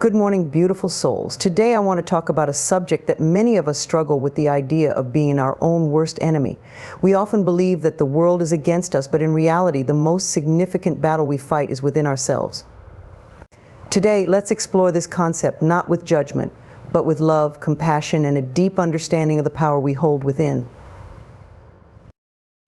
Good morning, beautiful souls. Today I want to talk about a subject that many of us struggle with, the idea of being our own worst enemy. We often believe that the world is against us, but in reality, the most significant battle we fight is within ourselves. Today, let's explore this concept not with judgment, but with love, compassion, and a deep understanding of the power we hold within.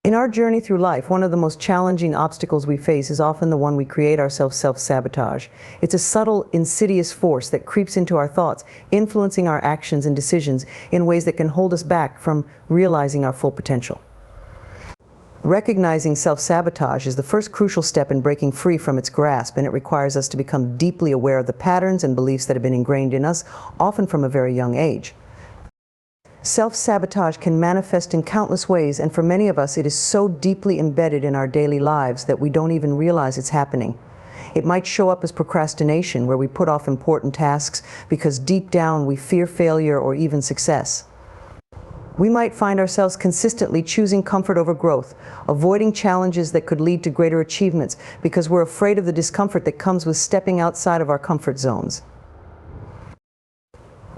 In our journey through life, one of the most challenging obstacles we face is often the one we create ourselves: self-sabotage. It's a subtle, insidious force that creeps into our thoughts, influencing our actions and decisions in ways that can hold us back from realizing our full potential. Recognizing self-sabotage is the first crucial step in breaking free from its grasp, and it requires us to become deeply aware of the patterns and beliefs that have been ingrained in us, often from a very young age. Self-sabotage can manifest in countless ways, and for many of us it is so deeply embedded in our daily lives that we don't even realize it's happening. It might show up as procrastination, where we put off important tasks because deep down we fear failure or even success. We might find ourselves consistently choosing comfort over growth, avoiding challenges that could lead to greater achievements because we're afraid of the discomfort that comes with stepping outside of our comfort zones.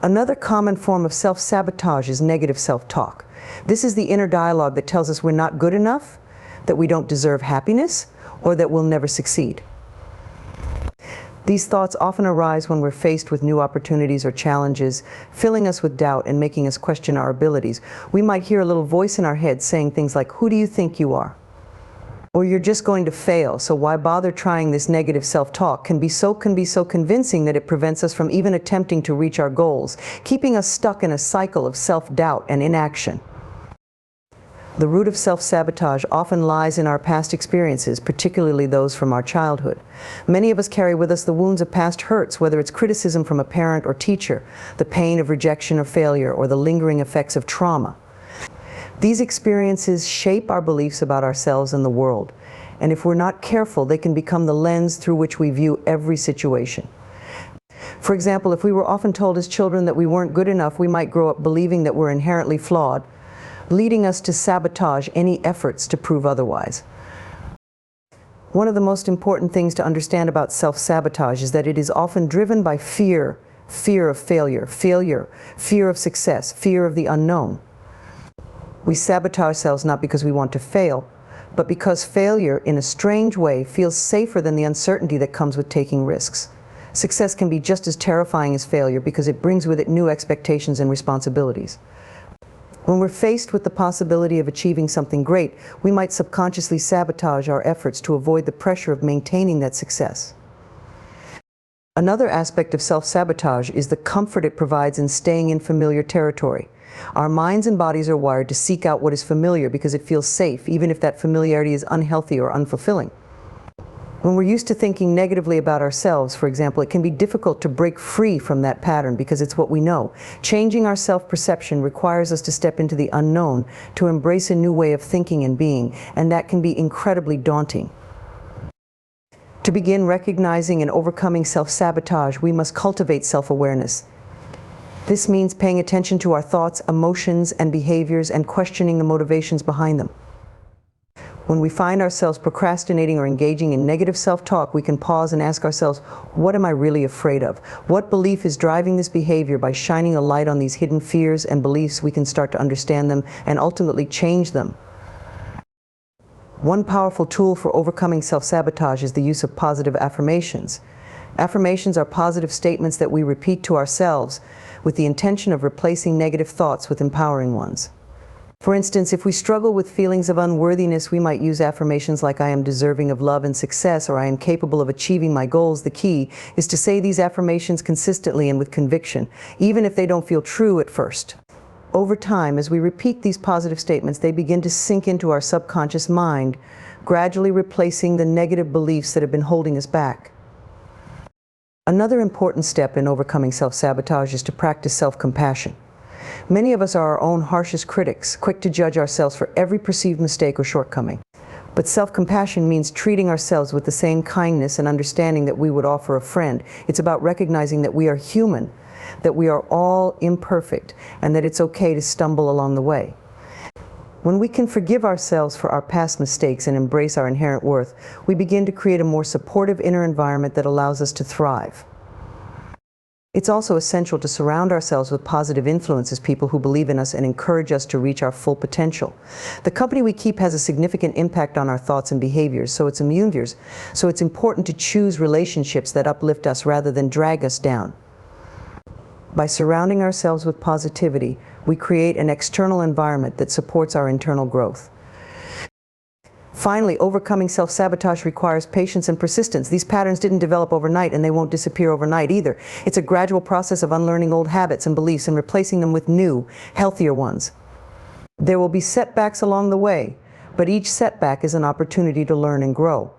Another common form of self-sabotage is negative self-talk. This is the inner dialogue that tells us we're not good enough, that we don't deserve happiness, or that we'll never succeed. These thoughts often arise when we're faced with new opportunities or challenges, filling us with doubt and making us question our abilities. We might hear a little voice in our head saying things like, "Who do you think you are?" Or "You're just going to fail, so why bother trying?" This negative self-talk can be so convincing that it prevents us from even attempting to reach our goals, keeping us stuck in a cycle of self-doubt and inaction. The root of self-sabotage often lies in our past experiences, particularly those from our childhood. Many of us carry with us the wounds of past hurts, whether it's criticism from a parent or teacher, the pain of rejection or failure, or the lingering effects of trauma. These experiences shape our beliefs about ourselves and the world, and if we're not careful, they can become the lens through which we view every situation. For example, if we were often told as children that we weren't good enough, we might grow up believing that we're inherently flawed, leading us to sabotage any efforts to prove otherwise. One of the most important things to understand about self-sabotage is that it is often driven by fear of failure, fear of success, fear of the unknown. We sabotage ourselves not because we want to fail, but because failure, in a strange way, feels safer than the uncertainty that comes with taking risks. Success can be just as terrifying as failure because it brings with it new expectations and responsibilities. When we're faced with the possibility of achieving something great, we might subconsciously sabotage our efforts to avoid the pressure of maintaining that success. Another aspect of self-sabotage is the comfort it provides in staying in familiar territory. Our minds and bodies are wired to seek out what is familiar because it feels safe, even if that familiarity is unhealthy or unfulfilling. When we're used to thinking negatively about ourselves, for example, it can be difficult to break free from that pattern because it's what we know. Changing our self-perception requires us to step into the unknown, to embrace a new way of thinking and being, and that can be incredibly daunting. To begin recognizing and overcoming self-sabotage, we must cultivate self-awareness. This means paying attention to our thoughts, emotions, and behaviors and questioning the motivations behind them. When we find ourselves procrastinating or engaging in negative self-talk, we can pause and ask ourselves, what am I really afraid of? What belief is driving this behavior? By shining a light on these hidden fears and beliefs, we can start to understand them and ultimately change them. One powerful tool for overcoming self-sabotage is the use of positive affirmations. Affirmations are positive statements that we repeat to ourselves with the intention of replacing negative thoughts with empowering ones. For instance, if we struggle with feelings of unworthiness, we might use affirmations like, "I am deserving of love and success," or "I am capable of achieving my goals." The key is to say these affirmations consistently and with conviction, even if they don't feel true at first. Over time, as we repeat these positive statements, they begin to sink into our subconscious mind, gradually replacing the negative beliefs that have been holding us back. Another important step in overcoming self-sabotage is to practice self-compassion. Many of us are our own harshest critics, quick to judge ourselves for every perceived mistake or shortcoming. But self-compassion means treating ourselves with the same kindness and understanding that we would offer a friend. It's about recognizing that we are human, that we are all imperfect, and that it's okay to stumble along the way. When we can forgive ourselves for our past mistakes and embrace our inherent worth, we begin to create a more supportive inner environment that allows us to thrive. It's also essential to surround ourselves with positive influences, people who believe in us and encourage us to reach our full potential. The company we keep has a significant impact on our thoughts and behaviors, so it's important to choose relationships that uplift us rather than drag us down. By surrounding ourselves with positivity, we create an external environment that supports our internal growth. Finally, overcoming self-sabotage requires patience and persistence. These patterns didn't develop overnight, and they won't disappear overnight either. It's a gradual process of unlearning old habits and beliefs and replacing them with new, healthier ones. There will be setbacks along the way, but each setback is an opportunity to learn and grow.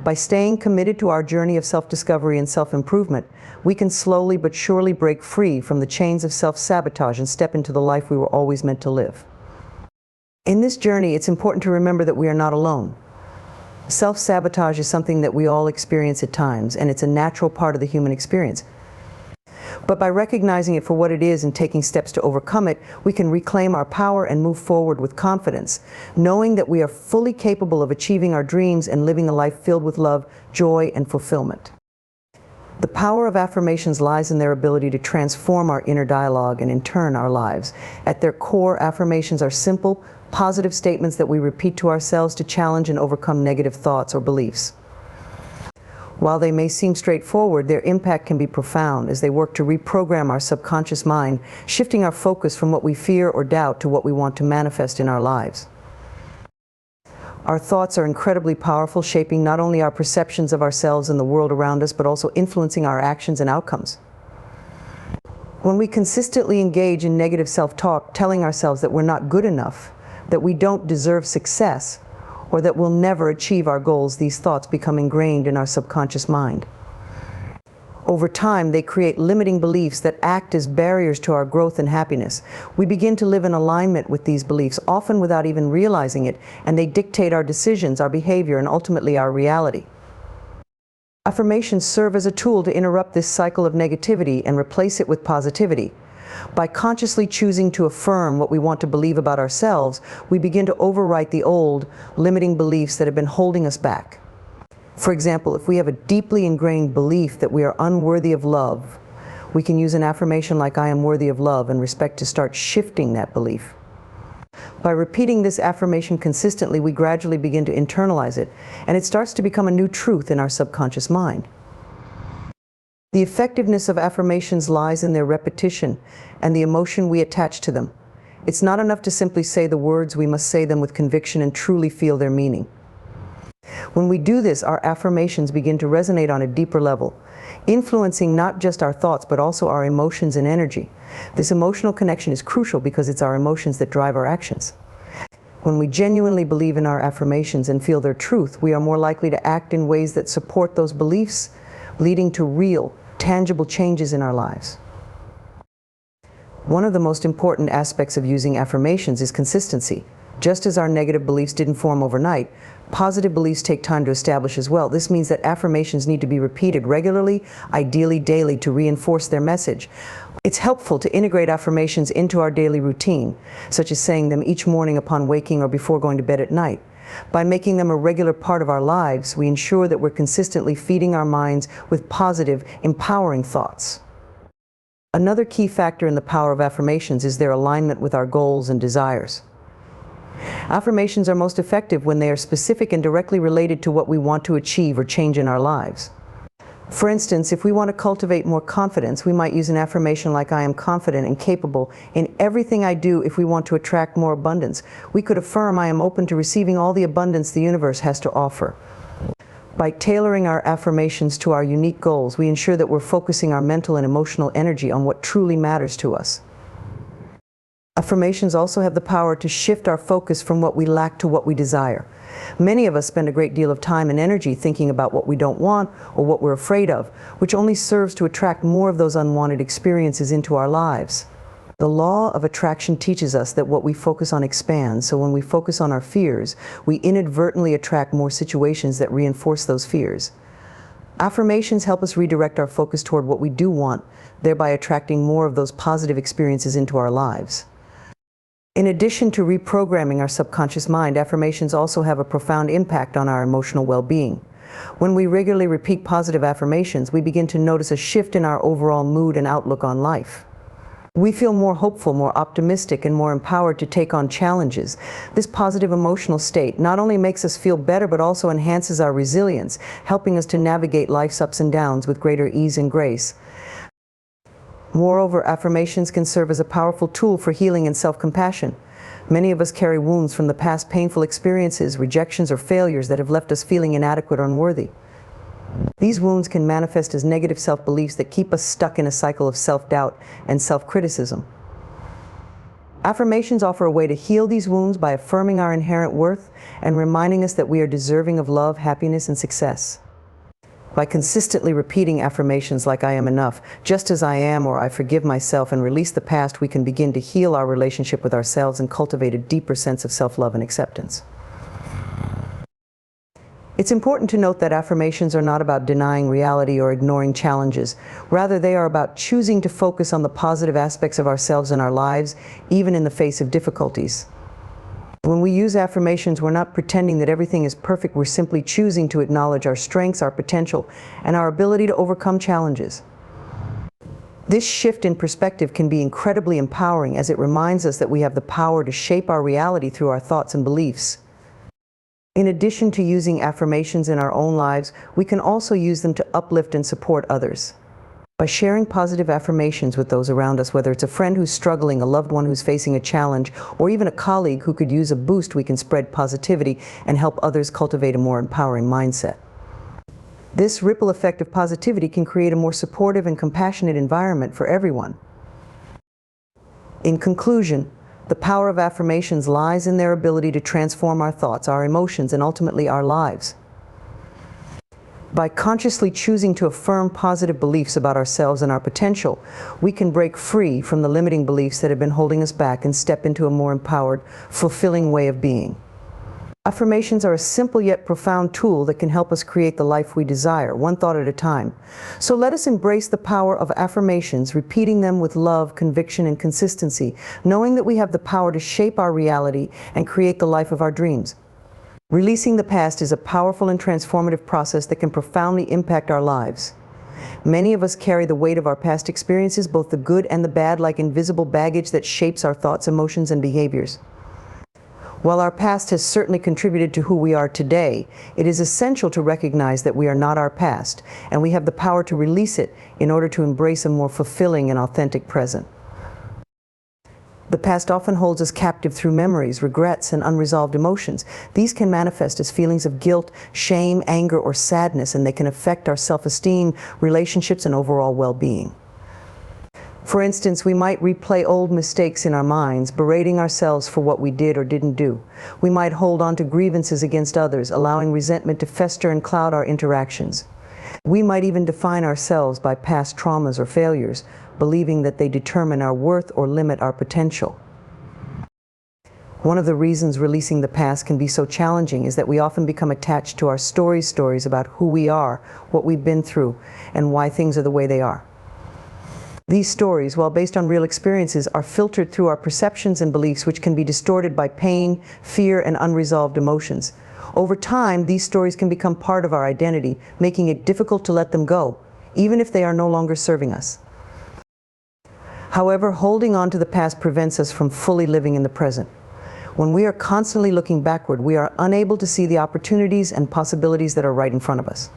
By staying committed to our journey of self-discovery and self-improvement, we can slowly but surely break free from the chains of self-sabotage and step into the life we were always meant to live. In this journey, it's important to remember that we are not alone. Self-sabotage is something that we all experience at times, and it's a natural part of the human experience. But by recognizing it for what it is and taking steps to overcome it, we can reclaim our power and move forward with confidence, knowing that we are fully capable of achieving our dreams and living a life filled with love, joy, and fulfillment. The power of affirmations lies in their ability to transform our inner dialogue and, in turn, our lives. At their core, affirmations are simple, positive statements that we repeat to ourselves to challenge and overcome negative thoughts or beliefs. While they may seem straightforward, their impact can be profound as they work to reprogram our subconscious mind, shifting our focus from what we fear or doubt to what we want to manifest in our lives. Our thoughts are incredibly powerful, shaping not only our perceptions of ourselves and the world around us, but also influencing our actions and outcomes. When we consistently engage in negative self-talk, telling ourselves that we're not good enough, that we don't deserve success, or that we'll never achieve our goals, these thoughts become ingrained in our subconscious mind. Over time, they create limiting beliefs that act as barriers to our growth and happiness. We begin to live in alignment with these beliefs, often without even realizing it, and they dictate our decisions, our behavior, and ultimately our reality. Affirmations serve as a tool to interrupt this cycle of negativity and replace it with positivity. By consciously choosing to affirm what we want to believe about ourselves, we begin to overwrite the old, limiting beliefs that have been holding us back. For example, if we have a deeply ingrained belief that we are unworthy of love, we can use an affirmation like "I am worthy of love" and respect to start shifting that belief. By repeating this affirmation consistently, we gradually begin to internalize it, and it starts to become a new truth in our subconscious mind. The effectiveness of affirmations lies in their repetition and the emotion we attach to them. It's not enough to simply say the words, we must say them with conviction and truly feel their meaning. When we do this, our affirmations begin to resonate on a deeper level, influencing not just our thoughts but also our emotions and energy. This emotional connection is crucial because it's our emotions that drive our actions. When we genuinely believe in our affirmations and feel their truth, we are more likely to act in ways that support those beliefs, leading to real, tangible changes in our lives. One of the most important aspects of using affirmations is consistency. Just as our negative beliefs didn't form overnight, positive beliefs take time to establish as well. This means that affirmations need to be repeated regularly, ideally daily, to reinforce their message. It's helpful to integrate affirmations into our daily routine, such as saying them each morning upon waking or before going to bed at night. By making them a regular part of our lives, we ensure that we're consistently feeding our minds with positive, empowering thoughts. Another key factor in the power of affirmations is their alignment with our goals and desires. Affirmations are most effective when they are specific and directly related to what we want to achieve or change in our lives. For instance, if we want to cultivate more confidence, we might use an affirmation like "I am confident and capable in everything I do." If we want to attract more abundance, we could affirm "I am open to receiving all the abundance the universe has to offer." By tailoring our affirmations to our unique goals, we ensure that we're focusing our mental and emotional energy on what truly matters to us. Affirmations also have the power to shift our focus from what we lack to what we desire. Many of us spend a great deal of time and energy thinking about what we don't want or what we're afraid of, which only serves to attract more of those unwanted experiences into our lives. The law of attraction teaches us that what we focus on expands, so when we focus on our fears, we inadvertently attract more situations that reinforce those fears. Affirmations help us redirect our focus toward what we do want, thereby attracting more of those positive experiences into our lives. In addition to reprogramming our subconscious mind, affirmations also have a profound impact on our emotional well-being. When we regularly repeat positive affirmations, we begin to notice a shift in our overall mood and outlook on life. We feel more hopeful, more optimistic, and more empowered to take on challenges. This positive emotional state not only makes us feel better, but also enhances our resilience, helping us to navigate life's ups and downs with greater ease and grace. Moreover, affirmations can serve as a powerful tool for healing and self-compassion. Many of us carry wounds from the past painful experiences, rejections, or failures that have left us feeling inadequate or unworthy. These wounds can manifest as negative self-beliefs that keep us stuck in a cycle of self-doubt and self-criticism. Affirmations offer a way to heal these wounds by affirming our inherent worth and reminding us that we are deserving of love, happiness, and success. By consistently repeating affirmations like "I am enough," "just as I am," or "I forgive myself," and release the past, we can begin to heal our relationship with ourselves and cultivate a deeper sense of self-love and acceptance. It's important to note that affirmations are not about denying reality or ignoring challenges. Rather, they are about choosing to focus on the positive aspects of ourselves and our lives, even in the face of difficulties. When we use affirmations, we're not pretending that everything is perfect. We're simply choosing to acknowledge our strengths, our potential, and our ability to overcome challenges. This shift in perspective can be incredibly empowering, as it reminds us that we have the power to shape our reality through our thoughts and beliefs. In addition to using affirmations in our own lives, we can also use them to uplift and support others. By sharing positive affirmations with those around us, whether it's a friend who's struggling, a loved one who's facing a challenge, or even a colleague who could use a boost, we can spread positivity and help others cultivate a more empowering mindset. This ripple effect of positivity can create a more supportive and compassionate environment for everyone. In conclusion, the power of affirmations lies in their ability to transform our thoughts, our emotions, and ultimately our lives. By consciously choosing to affirm positive beliefs about ourselves and our potential, we can break free from the limiting beliefs that have been holding us back and step into a more empowered, fulfilling way of being. Affirmations are a simple yet profound tool that can help us create the life we desire, one thought at a time. So let us embrace the power of affirmations, repeating them with love, conviction, and consistency, knowing that we have the power to shape our reality and create the life of our dreams. Releasing the past is a powerful and transformative process that can profoundly impact our lives. Many of us carry the weight of our past experiences, both the good and the bad, like invisible baggage that shapes our thoughts, emotions, and behaviors. While our past has certainly contributed to who we are today, it is essential to recognize that we are not our past, and we have the power to release it in order to embrace a more fulfilling and authentic present. The past often holds us captive through memories, regrets, and unresolved emotions. These can manifest as feelings of guilt, shame, anger, or sadness, and they can affect our self-esteem, relationships, and overall well-being. For instance, we might replay old mistakes in our minds, berating ourselves for what we did or didn't do. We might hold on to grievances against others, allowing resentment to fester and cloud our interactions. We might even define ourselves by past traumas or failures, believing that they determine our worth or limit our potential. One of the reasons releasing the past can be so challenging is that we often become attached to our stories about who we are, what we've been through, and why things are the way they are. These stories, while based on real experiences, are filtered through our perceptions and beliefs, which can be distorted by pain, fear, and unresolved emotions. Over time, these stories can become part of our identity, making it difficult to let them go, even if they are no longer serving us. However, holding on to the past prevents us from fully living in the present. When we are constantly looking backward, we are unable to see the opportunities and possibilities that are right in front of us.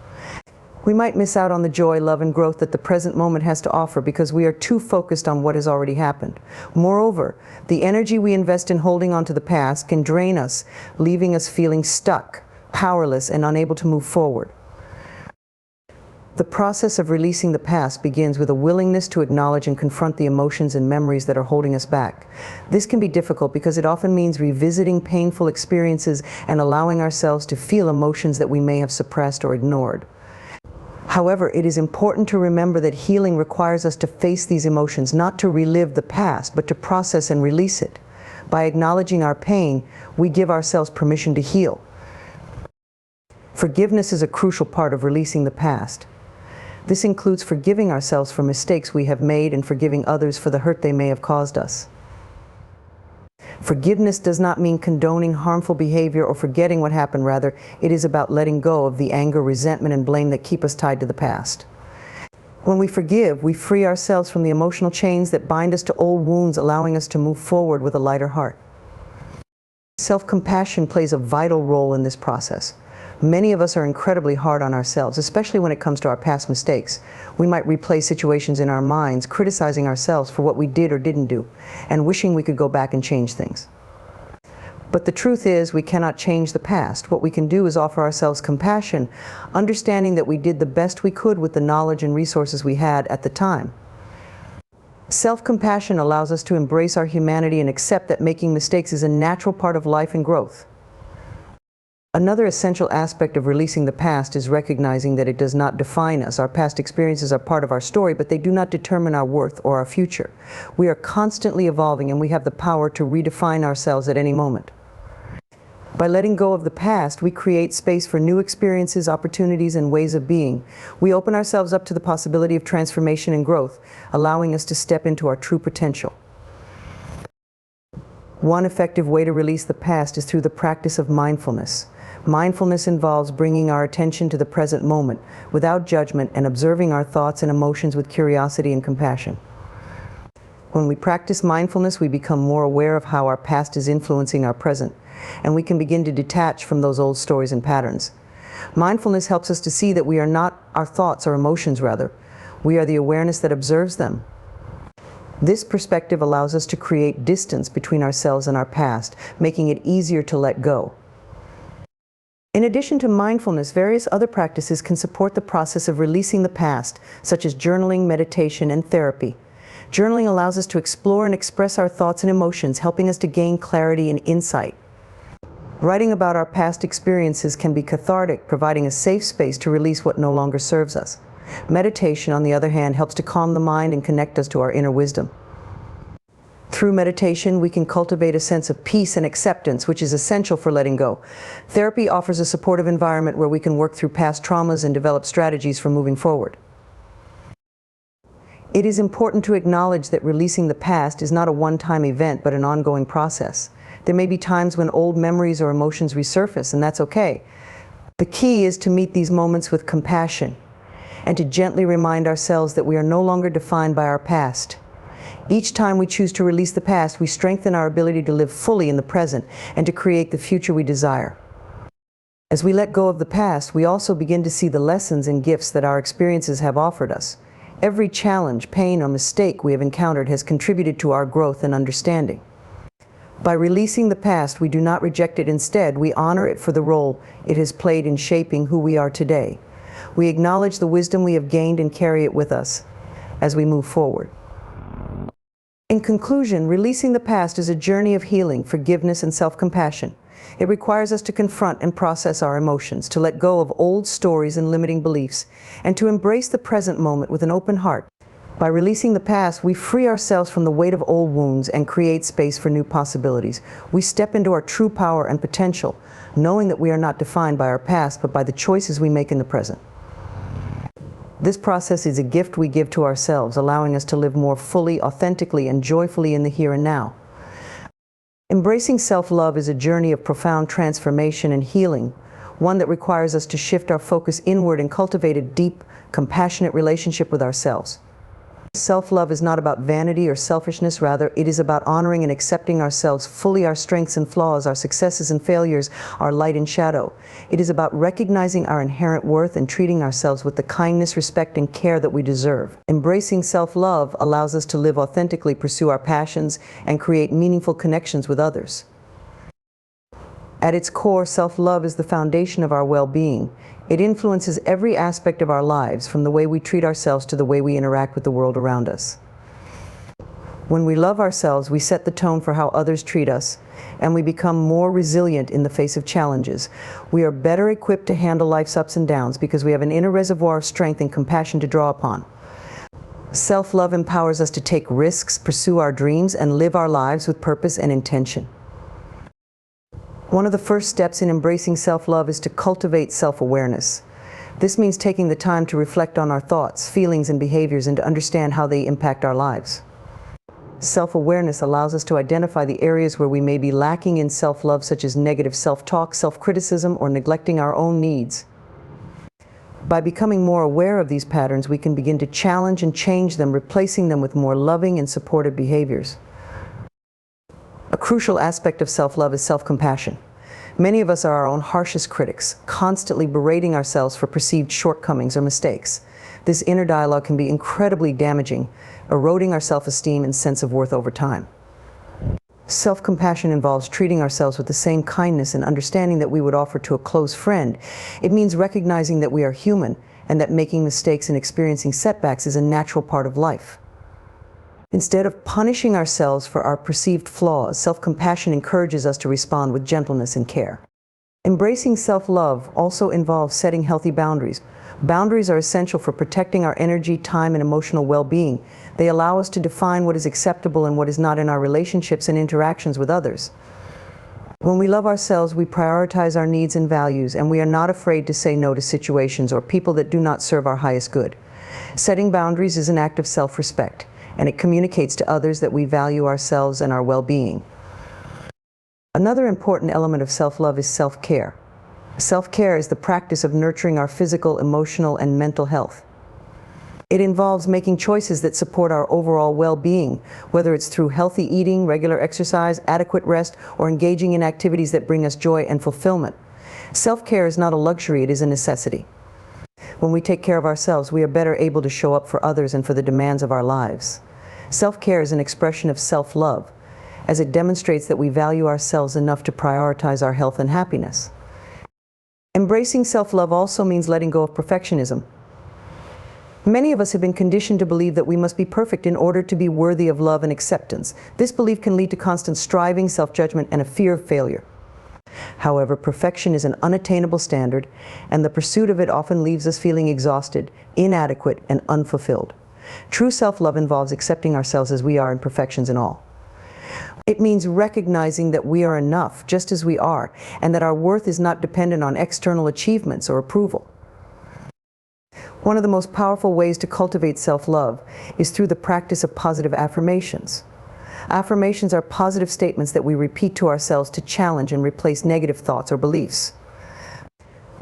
We might miss out on the joy, love, and growth that the present moment has to offer because we are too focused on what has already happened. Moreover, the energy we invest in holding on to the past can drain us, leaving us feeling stuck, powerless, and unable to move forward. The process of releasing the past begins with a willingness to acknowledge and confront the emotions and memories that are holding us back. This can be difficult because it often means revisiting painful experiences and allowing ourselves to feel emotions that we may have suppressed or ignored. However, it is important to remember that healing requires us to face these emotions, not to relive the past, but to process and release it. By acknowledging our pain, we give ourselves permission to heal. Forgiveness is a crucial part of releasing the past. This includes forgiving ourselves for mistakes we have made and forgiving others for the hurt they may have caused us. Forgiveness does not mean condoning harmful behavior or forgetting what happened. Rather, it is about letting go of the anger, resentment, and blame that keep us tied to the past. When we forgive, we free ourselves from the emotional chains that bind us to old wounds, allowing us to move forward with a lighter heart. Self-compassion plays a vital role in this process. Many of us are incredibly hard on ourselves, especially when it comes to our past mistakes. We might replay situations in our minds, criticizing ourselves for what we did or didn't do, and wishing we could go back and change things. But the truth is, we cannot change the past. What we can do is offer ourselves compassion, understanding that we did the best we could with the knowledge and resources we had at the time. Self-compassion allows us to embrace our humanity and accept that making mistakes is a natural part of life and growth. Another essential aspect of releasing the past is recognizing that it does not define us. Our past experiences are part of our story, but they do not determine our worth or our future. We are constantly evolving, and we have the power to redefine ourselves at any moment. By letting go of the past, we create space for new experiences, opportunities, and ways of being. We open ourselves up to the possibility of transformation and growth, allowing us to step into our true potential. One effective way to release the past is through the practice of mindfulness. Mindfulness involves bringing our attention to the present moment, without judgment, and observing our thoughts and emotions with curiosity and compassion. When we practice mindfulness, we become more aware of how our past is influencing our present, and we can begin to detach from those old stories and patterns. Mindfulness helps us to see that we are not our thoughts or emotions, rather. We are the awareness that observes them. This perspective allows us to create distance between ourselves and our past, making it easier to let go. In addition to mindfulness, various other practices can support the process of releasing the past, such as journaling, meditation, and therapy. Journaling allows us to explore and express our thoughts and emotions, helping us to gain clarity and insight. Writing about our past experiences can be cathartic, providing a safe space to release what no longer serves us. Meditation, on the other hand, helps to calm the mind and connect us to our inner wisdom. Through meditation, we can cultivate a sense of peace and acceptance, which is essential for letting go. Therapy offers a supportive environment where we can work through past traumas and develop strategies for moving forward. It is important to acknowledge that releasing the past is not a one-time event, but an ongoing process. There may be times when old memories or emotions resurface, and that's okay. The key is to meet these moments with compassion and to gently remind ourselves that we are no longer defined by our past. Each time we choose to release the past, we strengthen our ability to live fully in the present and to create the future we desire. As we let go of the past, we also begin to see the lessons and gifts that our experiences have offered us. Every challenge, pain, or mistake we have encountered has contributed to our growth and understanding. By releasing the past, we do not reject it. Instead, we honor it for the role it has played in shaping who we are today. We acknowledge the wisdom we have gained and carry it with us as we move forward. In conclusion, releasing the past is a journey of healing, forgiveness, and self-compassion. It requires us to confront and process our emotions, to let go of old stories and limiting beliefs, and to embrace the present moment with an open heart. By releasing the past, we free ourselves from the weight of old wounds and create space for new possibilities. We step into our true power and potential, knowing that we are not defined by our past, but by the choices we make in the present. This process is a gift we give to ourselves, allowing us to live more fully, authentically, and joyfully in the here and now. Embracing self-love is a journey of profound transformation and healing, one that requires us to shift our focus inward and cultivate a deep, compassionate relationship with ourselves. Self-love is not about vanity or selfishness. Rather, it is about honoring and accepting ourselves fully, our strengths and flaws, our successes and failures, our light and shadow. It is about recognizing our inherent worth and treating ourselves with the kindness, respect, and care that we deserve. Embracing self-love allows us to live authentically, pursue our passions, and create meaningful connections with others. At its core, self-love is the foundation of our well-being. It influences every aspect of our lives, from the way we treat ourselves to the way we interact with the world around us. When we love ourselves, we set the tone for how others treat us, and we become more resilient in the face of challenges. We are better equipped to handle life's ups and downs because we have an inner reservoir of strength and compassion to draw upon. Self-love empowers us to take risks, pursue our dreams, and live our lives with purpose and intention. One of the first steps in embracing self-love is to cultivate self-awareness. This means taking the time to reflect on our thoughts, feelings, and behaviors and to understand how they impact our lives. Self-awareness allows us to identify the areas where we may be lacking in self-love, such as negative self-talk, self-criticism, or neglecting our own needs. By becoming more aware of these patterns, we can begin to challenge and change them, replacing them with more loving and supportive behaviors. A crucial aspect of self-love is self-compassion. Many of us are our own harshest critics, constantly berating ourselves for perceived shortcomings or mistakes. This inner dialogue can be incredibly damaging, eroding our self-esteem and sense of worth over time. Self-compassion involves treating ourselves with the same kindness and understanding that we would offer to a close friend. It means recognizing that we are human and that making mistakes and experiencing setbacks is a natural part of life. Instead of punishing ourselves for our perceived flaws, self-compassion encourages us to respond with gentleness and care. Embracing self-love also involves setting healthy boundaries. Boundaries are essential for protecting our energy, time, and emotional well-being. They allow us to define what is acceptable and what is not in our relationships and interactions with others. When we love ourselves, we prioritize our needs and values, and we are not afraid to say no to situations or people that do not serve our highest good. Setting boundaries is an act of self-respect, and it communicates to others that we value ourselves and our well-being. Another important element of self-love is self-care. Self-care is the practice of nurturing our physical, emotional, and mental health. It involves making choices that support our overall well-being, whether it's through healthy eating, regular exercise, adequate rest, or engaging in activities that bring us joy and fulfillment. Self-care is not a luxury, it is a necessity. When we take care of ourselves, we are better able to show up for others and for the demands of our lives. Self-care is an expression of self-love, as it demonstrates that we value ourselves enough to prioritize our health and happiness. Embracing self-love also means letting go of perfectionism. Many of us have been conditioned to believe that we must be perfect in order to be worthy of love and acceptance. This belief can lead to constant striving, self-judgment, and a fear of failure. However, perfection is an unattainable standard, and the pursuit of it often leaves us feeling exhausted, inadequate, and unfulfilled. True self-love involves accepting ourselves as we are, imperfections and all. It means recognizing that we are enough just as we are, and that our worth is not dependent on external achievements or approval. One of the most powerful ways to cultivate self-love is through the practice of positive affirmations. Affirmations are positive statements that we repeat to ourselves to challenge and replace negative thoughts or beliefs.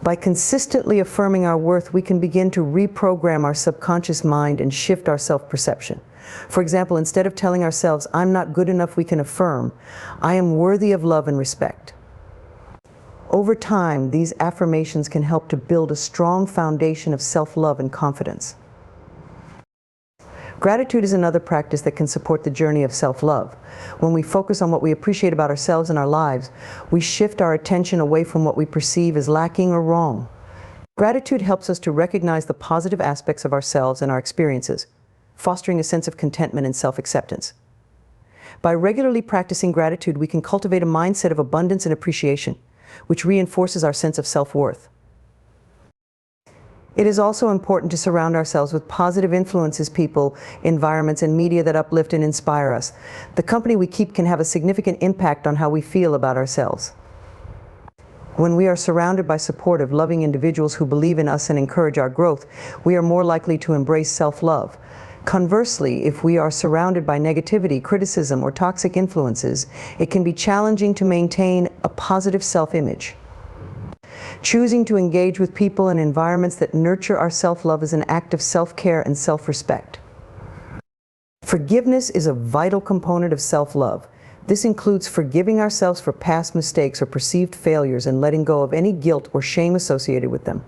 By consistently affirming our worth, we can begin to reprogram our subconscious mind and shift our self-perception. For example, instead of telling ourselves, "I'm not good enough," we can affirm, "I am worthy of love and respect." Over time, these affirmations can help to build a strong foundation of self-love and confidence. Gratitude is another practice that can support the journey of self-love. When we focus on what we appreciate about ourselves and our lives, we shift our attention away from what we perceive as lacking or wrong. Gratitude helps us to recognize the positive aspects of ourselves and our experiences, fostering a sense of contentment and self-acceptance. By regularly practicing gratitude, we can cultivate a mindset of abundance and appreciation, which reinforces our sense of self-worth. It is also important to surround ourselves with positive influences, people, environments, and media that uplift and inspire us. The company we keep can have a significant impact on how we feel about ourselves. When we are surrounded by supportive, loving individuals who believe in us and encourage our growth, we are more likely to embrace self-love. Conversely, if we are surrounded by negativity, criticism, or toxic influences, it can be challenging to maintain a positive self-image. Choosing to engage with people and environments that nurture our self-love is an act of self-care and self-respect. Forgiveness is a vital component of self-love. This includes forgiving ourselves for past mistakes or perceived failures and letting go of any guilt or shame associated with them.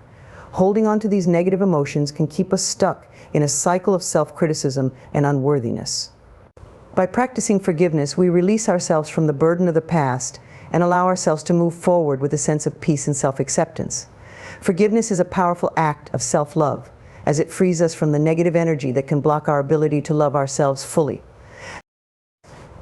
Holding on to these negative emotions can keep us stuck in a cycle of self-criticism and unworthiness. By practicing forgiveness, we release ourselves from the burden of the past and allow ourselves to move forward with a sense of peace and self-acceptance. Forgiveness is a powerful act of self-love, as it frees us from the negative energy that can block our ability to love ourselves fully.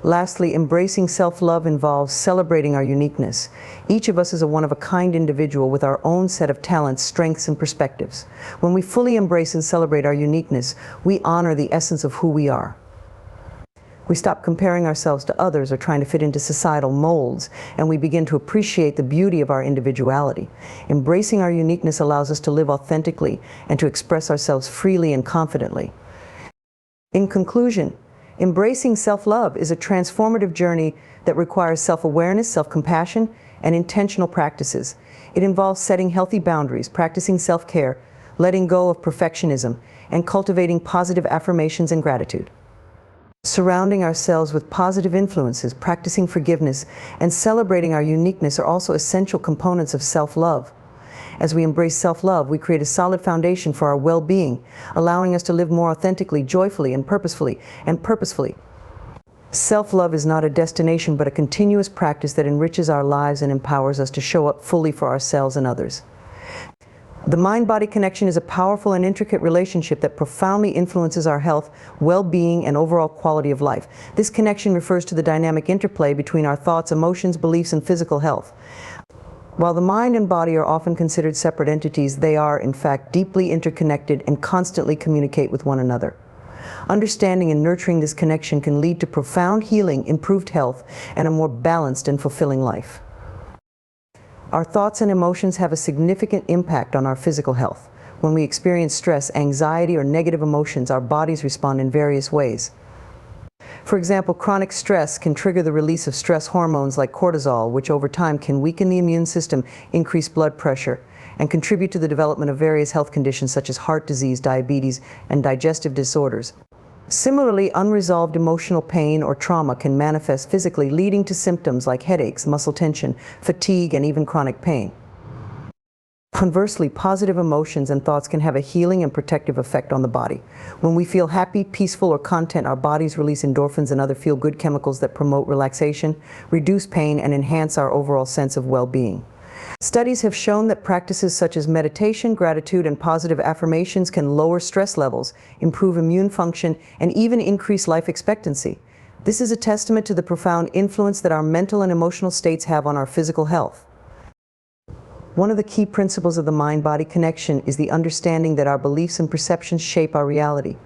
Lastly, embracing self-love involves celebrating our uniqueness. Each of us is a one-of-a-kind individual with our own set of talents, strengths, and perspectives. When we fully embrace and celebrate our uniqueness, we honor the essence of who we are. We stop comparing ourselves to others or trying to fit into societal molds, and we begin to appreciate the beauty of our individuality. Embracing our uniqueness allows us to live authentically and to express ourselves freely and confidently. In conclusion, Embracing self-love is a transformative journey that requires self-awareness, self-compassion, and intentional practices. It involves setting healthy boundaries, practicing self-care, letting go of perfectionism, and cultivating positive affirmations and gratitude. Surrounding ourselves with positive influences, practicing forgiveness, and celebrating our uniqueness are also essential components of self-love. As we embrace self-love, we create a solid foundation for our well-being, allowing us to live more authentically, joyfully, and purposefully. Self-love is not a destination, but a continuous practice that enriches our lives and empowers us to show up fully for ourselves and others. The mind-body connection is a powerful and intricate relationship that profoundly influences our health, well-being, and overall quality of life. This connection refers to the dynamic interplay between our thoughts, emotions, beliefs, and physical health. While the mind and body are often considered separate entities, they are, in fact, deeply interconnected and constantly communicate with one another. Understanding and nurturing this connection can lead to profound healing, improved health, and a more balanced and fulfilling life. Our thoughts and emotions have a significant impact on our physical health. When we experience stress, anxiety, or negative emotions, our bodies respond in various ways. For example, chronic stress can trigger the release of stress hormones like cortisol, which over time can weaken the immune system, increase blood pressure, and contribute to the development of various health conditions such as heart disease, diabetes, and digestive disorders. Similarly, unresolved emotional pain or trauma can manifest physically, leading to symptoms like headaches, muscle tension, fatigue, and even chronic pain. Conversely, positive emotions and thoughts can have a healing and protective effect on the body. When we feel happy, peaceful, or content, our bodies release endorphins and other feel-good chemicals that promote relaxation, reduce pain, and enhance our overall sense of well-being. Studies have shown that practices such as meditation, gratitude, and positive affirmations can lower stress levels, improve immune function, and even increase life expectancy. This is a testament to the profound influence that our mental and emotional states have on our physical health. One of the key principles of the mind-body connection is the understanding that our beliefs and perceptions shape our reality.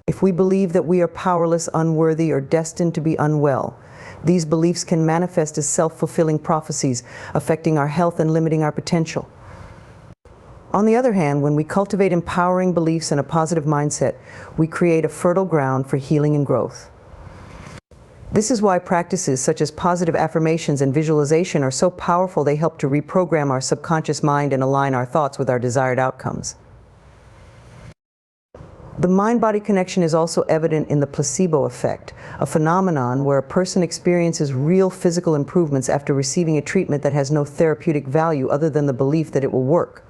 If we believe that we are powerless, unworthy, or destined to be unwell, these beliefs can manifest as self-fulfilling prophecies, affecting our health and limiting our potential. On the other hand, when we cultivate empowering beliefs and a positive mindset, we create a fertile ground for healing and growth. This is why practices such as positive affirmations and visualization are so powerful. They help to reprogram our subconscious mind and align our thoughts with our desired outcomes. The mind-body connection is also evident in the placebo effect, a phenomenon where a person experiences real physical improvements after receiving a treatment that has no therapeutic value other than the belief that it will work.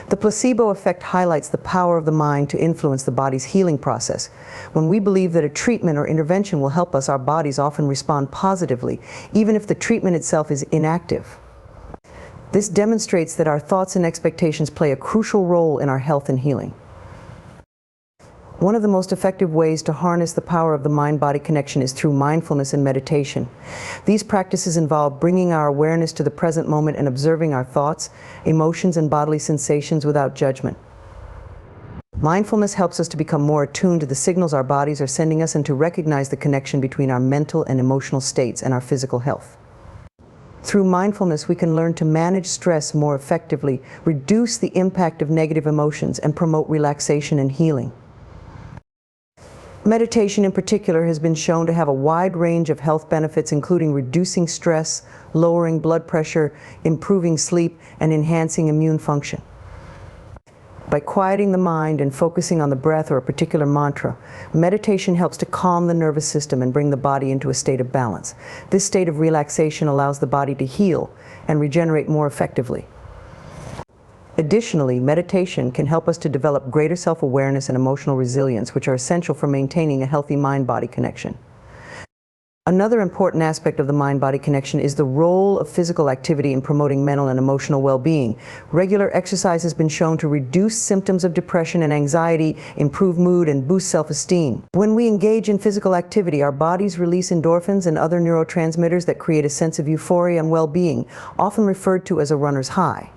The placebo effect highlights the power of the mind to influence the body's healing process. When we believe that a treatment or intervention will help us, our bodies often respond positively, even if the treatment itself is inactive. This demonstrates that our thoughts and expectations play a crucial role in our health and healing. One of the most effective ways to harness the power of the mind-body connection is through mindfulness and meditation. These practices involve bringing our awareness to the present moment and observing our thoughts, emotions, and bodily sensations without judgment. Mindfulness helps us to become more attuned to the signals our bodies are sending us and to recognize the connection between our mental and emotional states and our physical health. Through mindfulness, we can learn to manage stress more effectively, reduce the impact of negative emotions, and promote relaxation and healing. Meditation in particular has been shown to have a wide range of health benefits, including reducing stress, lowering blood pressure, improving sleep, and enhancing immune function. By quieting the mind and focusing on the breath or a particular mantra, meditation helps to calm the nervous system and bring the body into a state of balance. This state of relaxation allows the body to heal and regenerate more effectively. Additionally, meditation can help us to develop greater self-awareness and emotional resilience, which are essential for maintaining a healthy mind-body connection. Another important aspect of the mind-body connection is the role of physical activity in promoting mental and emotional well-being. Regular exercise has been shown to reduce symptoms of depression and anxiety, improve mood, and boost self-esteem. When we engage in physical activity, our bodies release endorphins and other neurotransmitters that create a sense of euphoria and well-being, often referred to as a runner's high.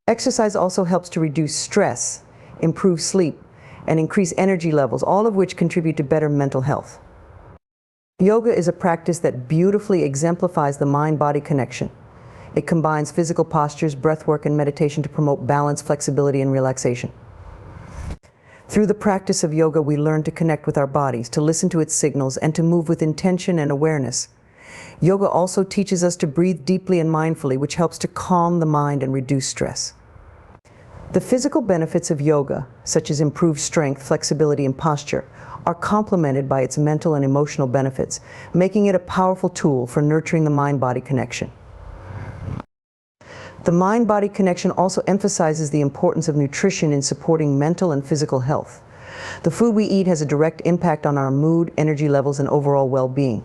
Exercise also helps to reduce stress, improve sleep, and increase energy levels, all of which contribute to better mental health. Yoga is a practice that beautifully exemplifies the mind-body connection. It combines physical postures, breathwork, and meditation to promote balance, flexibility, and relaxation. Through the practice of yoga, we learn to connect with our bodies, to listen to its signals, and to move with intention and awareness. Yoga also teaches us to breathe deeply and mindfully, which helps to calm the mind and reduce stress. The physical benefits of yoga, such as improved strength, flexibility, and posture, are complemented by its mental and emotional benefits, making it a powerful tool for nurturing the mind-body connection. The mind-body connection also emphasizes the importance of nutrition in supporting mental and physical health. The food we eat has a direct impact on our mood, energy levels, and overall well-being.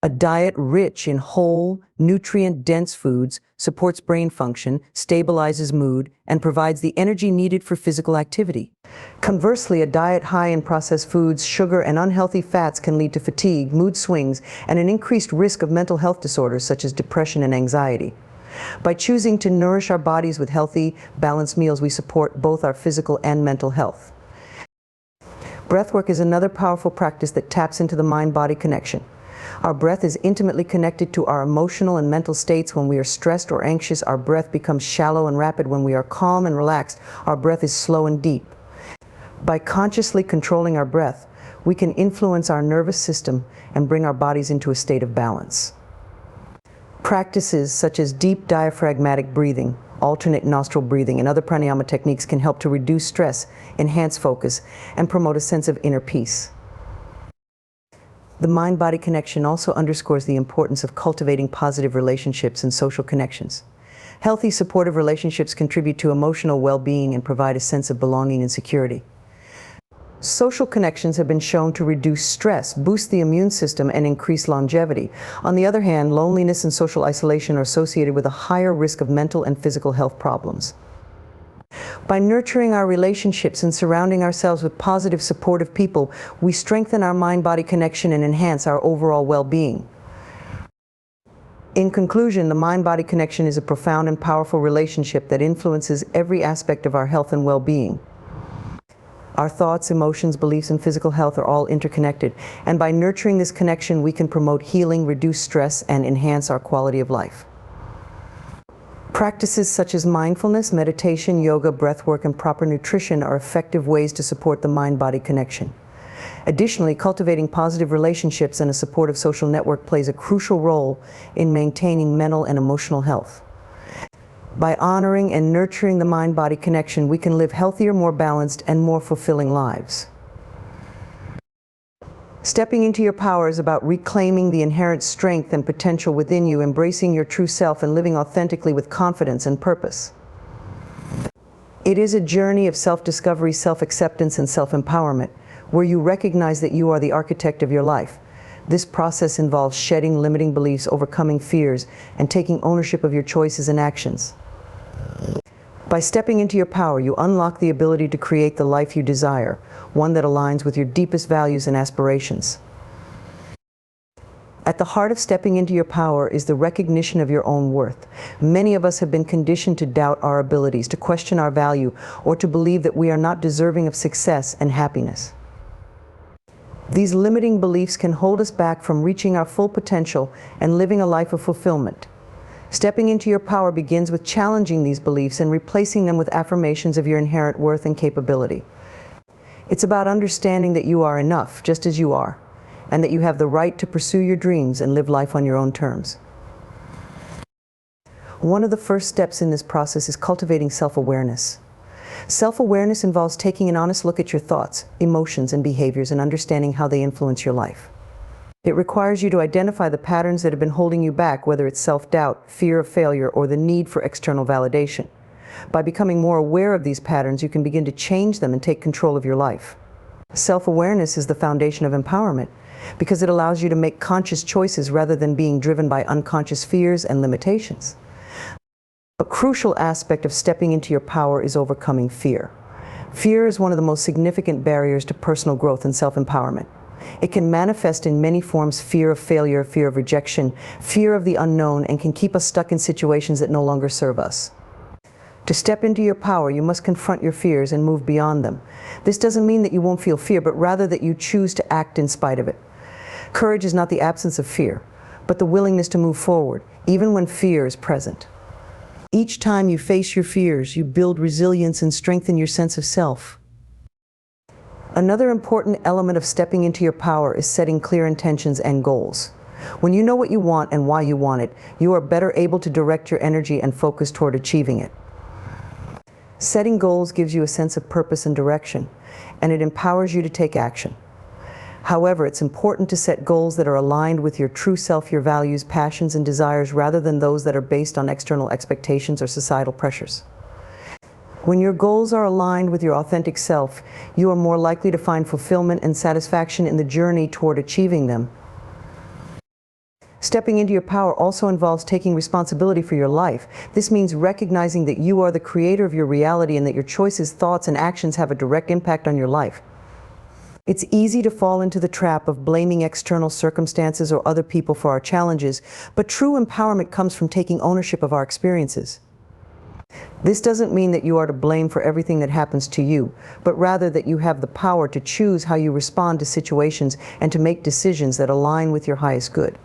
A diet rich in whole, nutrient-dense foods supports brain function, stabilizes mood, and provides the energy needed for physical activity. Conversely, a diet high in processed foods, sugar, and unhealthy fats can lead to fatigue, mood swings, and an increased risk of mental health disorders such as depression and anxiety. By choosing to nourish our bodies with healthy, balanced meals, we support both our physical and mental health. Breathwork is another powerful practice that taps into the mind-body connection. Our breath is intimately connected to our emotional and mental states. When we are stressed or anxious, our breath becomes shallow and rapid. When we are calm and relaxed, our breath is slow and deep. By consciously controlling our breath, we can influence our nervous system and bring our bodies into a state of balance. Practices such as deep diaphragmatic breathing, alternate nostril breathing, and other pranayama techniques can help to reduce stress, enhance focus, and promote a sense of inner peace. The mind-body connection also underscores the importance of cultivating positive relationships and social connections. Healthy, supportive relationships contribute to emotional well-being and provide a sense of belonging and security. Social connections have been shown to reduce stress, boost the immune system, and increase longevity. On the other hand, loneliness and social isolation are associated with a higher risk of mental and physical health problems. By nurturing our relationships and surrounding ourselves with positive, supportive people, we strengthen our mind-body connection and enhance our overall well-being. In conclusion, the mind-body connection is a profound and powerful relationship that influences every aspect of our health and well-being. Our thoughts, emotions, beliefs, and physical health are all interconnected, and by nurturing this connection, we can promote healing, reduce stress, and enhance our quality of life. Practices such as mindfulness, meditation, yoga, breathwork, and proper nutrition are effective ways to support the mind-body connection. Additionally, cultivating positive relationships and a supportive social network plays a crucial role in maintaining mental and emotional health. By honoring and nurturing the mind-body connection, we can live healthier, more balanced, and more fulfilling lives. Stepping into your power is about reclaiming the inherent strength and potential within you, embracing your true self, and living authentically with confidence and purpose. It is a journey of self-discovery, self-acceptance, and self-empowerment, where you recognize that you are the architect of your life. This process involves shedding limiting beliefs, overcoming fears, and taking ownership of your choices and actions. By stepping into your power, you unlock the ability to create the life you desire, one that aligns with your deepest values and aspirations. At the heart of stepping into your power is the recognition of your own worth. Many of us have been conditioned to doubt our abilities, to question our value, or to believe that we are not deserving of success and happiness. These limiting beliefs can hold us back from reaching our full potential and living a life of fulfillment. Stepping into your power begins with challenging these beliefs and replacing them with affirmations of your inherent worth and capability. It's about understanding that you are enough, just as you are, and that you have the right to pursue your dreams and live life on your own terms. One of the first steps in this process is cultivating self-awareness. Self-awareness involves taking an honest look at your thoughts, emotions, and behaviors and understanding how they influence your life. It requires you to identify the patterns that have been holding you back, whether it's self-doubt, fear of failure, or the need for external validation. By becoming more aware of these patterns, you can begin to change them and take control of your life. Self-awareness is the foundation of empowerment because it allows you to make conscious choices rather than being driven by unconscious fears and limitations. A crucial aspect of stepping into your power is overcoming fear. Fear is one of the most significant barriers to personal growth and self-empowerment. It can manifest in many forms: fear of failure, fear of rejection, fear of the unknown, and can keep us stuck in situations that no longer serve us. To step into your power, you must confront your fears and move beyond them. This doesn't mean that you won't feel fear, but rather that you choose to act in spite of it. Courage is not the absence of fear, but the willingness to move forward, even when fear is present. Each time you face your fears, you build resilience and strengthen your sense of self. Another important element of stepping into your power is setting clear intentions and goals. When you know what you want and why you want it, you are better able to direct your energy and focus toward achieving it. Setting goals gives you a sense of purpose and direction, and it empowers you to take action. However, it's important to set goals that are aligned with your true self, your values, passions, and desires, rather than those that are based on external expectations or societal pressures. When your goals are aligned with your authentic self, you are more likely to find fulfillment and satisfaction in the journey toward achieving them. Stepping into your power also involves taking responsibility for your life. This means recognizing that you are the creator of your reality and that your choices, thoughts, and actions have a direct impact on your life. It's easy to fall into the trap of blaming external circumstances or other people for our challenges, but true empowerment comes from taking ownership of our experiences. This doesn't mean that you are to blame for everything that happens to you, but rather that you have the power to choose how you respond to situations and to make decisions that align with your highest good.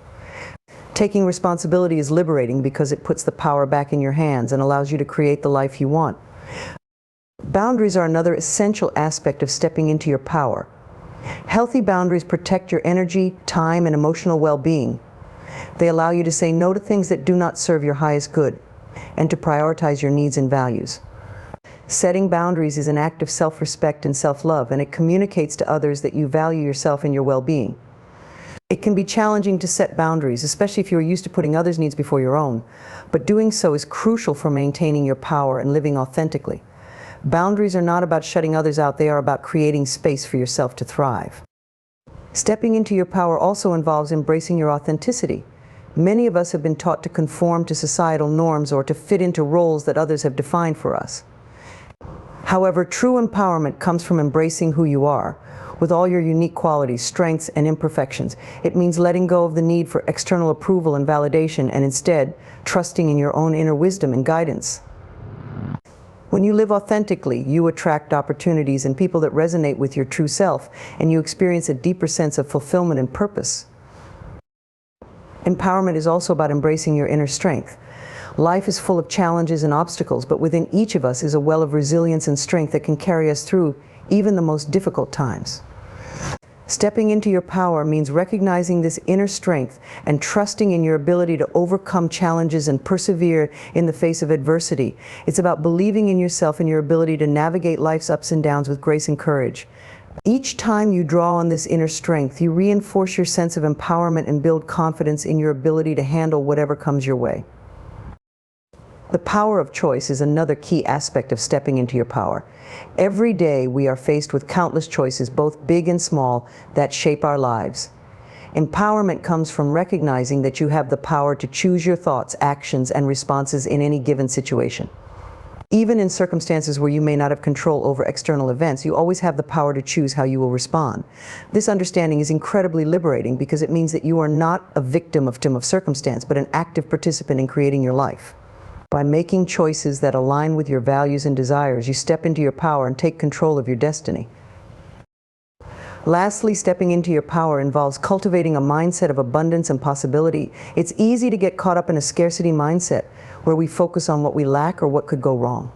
Taking responsibility is liberating because it puts the power back in your hands and allows you to create the life you want. Boundaries are another essential aspect of stepping into your power. Healthy boundaries protect your energy, time, and emotional well-being. They allow you to say no to things that do not serve your highest good, and to prioritize your needs and values. Setting boundaries is an act of self-respect and self-love, and it communicates to others that you value yourself and your well-being. It can be challenging to set boundaries, especially if you are used to putting others' needs before your own, but doing so is crucial for maintaining your power and living authentically. Boundaries are not about shutting others out, they are about creating space for yourself to thrive. Stepping into your power also involves embracing your authenticity. Many of us have been taught to conform to societal norms or to fit into roles that others have defined for us. However, true empowerment comes from embracing who you are, with all your unique qualities, strengths, and imperfections. It means letting go of the need for external approval and validation, and instead trusting in your own inner wisdom and guidance. When you live authentically, you attract opportunities and people that resonate with your true self, and you experience a deeper sense of fulfillment and purpose. Empowerment is also about embracing your inner strength. Life is full of challenges and obstacles, but within each of us is a well of resilience and strength that can carry us through even the most difficult times. Stepping into your power means recognizing this inner strength and trusting in your ability to overcome challenges and persevere in the face of adversity. It's about believing in yourself and your ability to navigate life's ups and downs with grace and courage. Each time you draw on this inner strength, you reinforce your sense of empowerment and build confidence in your ability to handle whatever comes your way. The power of choice is another key aspect of stepping into your power. Every day we are faced with countless choices, both big and small, that shape our lives. Empowerment comes from recognizing that you have the power to choose your thoughts, actions, and responses in any given situation. Even in circumstances where you may not have control over external events, you always have the power to choose how you will respond. This understanding is incredibly liberating because it means that you are not a victim of circumstance, but an active participant in creating your life. By making choices that align with your values and desires, you step into your power and take control of your destiny. Lastly, stepping into your power involves cultivating a mindset of abundance and possibility. It's easy to get caught up in a scarcity mindset, where we focus on what we lack or what could go wrong.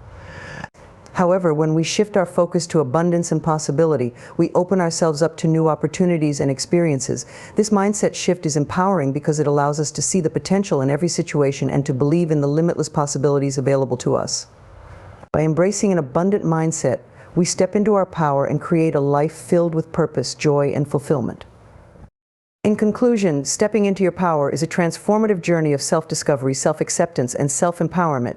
However, when we shift our focus to abundance and possibility, we open ourselves up to new opportunities and experiences. This mindset shift is empowering because it allows us to see the potential in every situation and to believe in the limitless possibilities available to us. By embracing an abundant mindset, we step into our power and create a life filled with purpose, joy, and fulfillment. In conclusion, stepping into your power is a transformative journey of self-discovery, self-acceptance, and self-empowerment.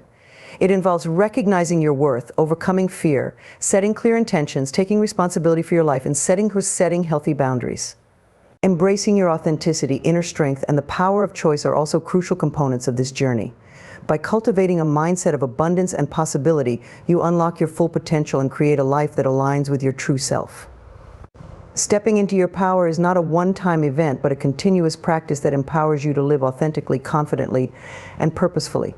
It involves recognizing your worth, overcoming fear, setting clear intentions, taking responsibility for your life, and setting healthy boundaries. Embracing your authenticity, inner strength, and the power of choice are also crucial components of this journey. By cultivating a mindset of abundance and possibility, you unlock your full potential and create a life that aligns with your true self. Stepping into your power is not a one-time event, but a continuous practice that empowers you to live authentically, confidently, and purposefully.